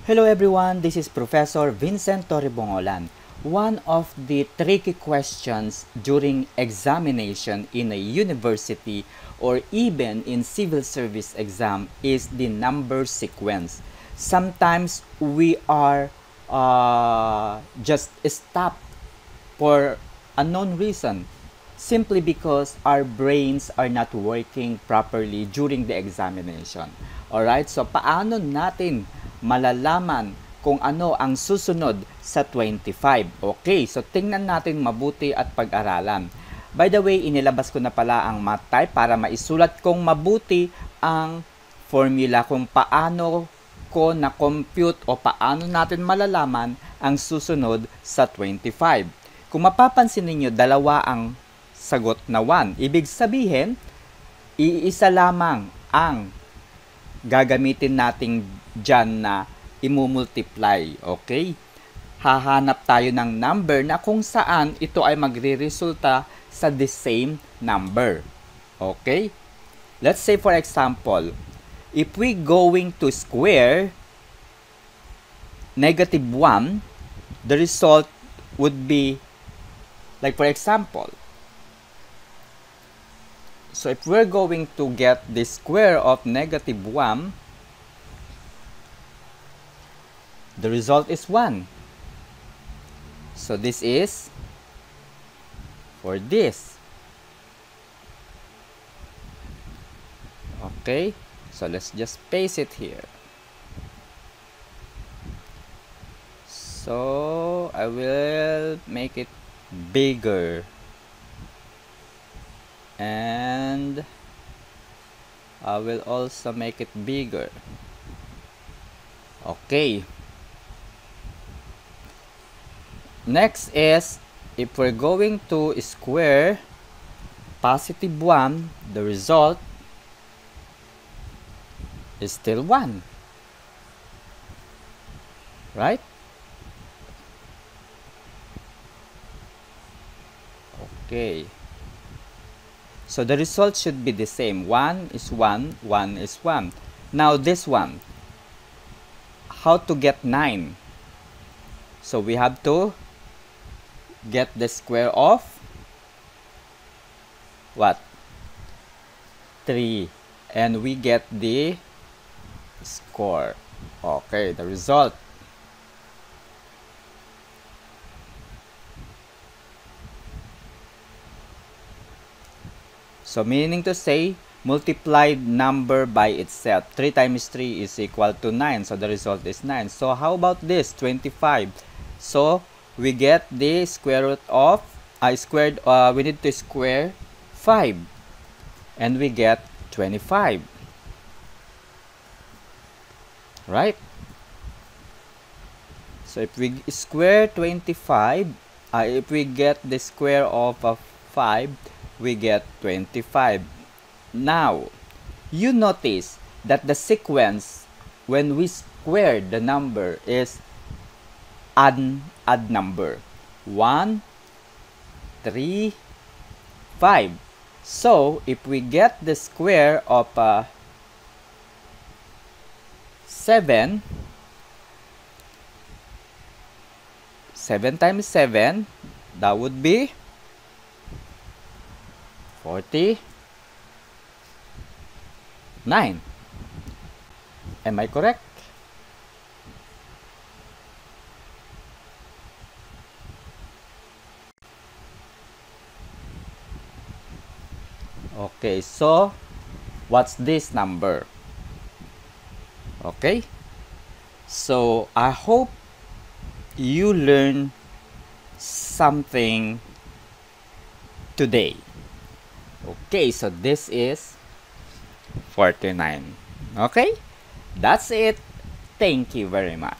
Hello everyone, this is Professor Vincent Torrebongolan. One of the tricky questions during examination in a university or even in civil service exam is the number sequence. Sometimes we are just stopped for unknown reason simply because our brains are not working properly during the examination. Alright, so paano natin malalaman kung ano ang susunod sa 25? Okay, so tingnan natin mabuti at pag-aralan. By the way, inilabas ko na pala ang math type para maisulat kong mabuti ang formula kung paano ko na-compute o paano natin malalaman ang susunod sa 25. Kung mapapansin ninyo, dalawa ang sagot na 1. Ibig sabihin, iisa lamang ang gagamitin nating dyan na imumultiply. Okay? Hahanap tayo ng number na kung saan ito ay magre-resulta sa the same number. Okay? Let's say for example, if we going to square negative 1, the result would be, like for example, so if we're going to get the square of negative 1, the result is 1. So this is for this. Okay, so let's just paste it here. So I will make it bigger. And I will also make it bigger. Okay. Next is, if we're going to square positive 1, the result is still 1. Right? Okay. So the result should be the same. 1 is 1, 1 is 1. Now this one, how to get 9? So we have to get the square of what? 3. And we get the score. Okay, the result. So meaning to say, multiplied number by itself. 3 times 3 is equal to 9. So the result is 9. So how about this? 25. So we get the square root of, we need to square 5. And we get 25. Right? So if we square 25, if we get the square of 5, we get 25. Now, you notice that the sequence when we square the number is odd number. 1, 3, 5. So, if we get the square of 7, 7 times 7, that would be 49. Am I correct? Okay, so what's this number? Okay, so I hope you learn something today. Okay, so this is 49. Okay, that's it. Thank you very much.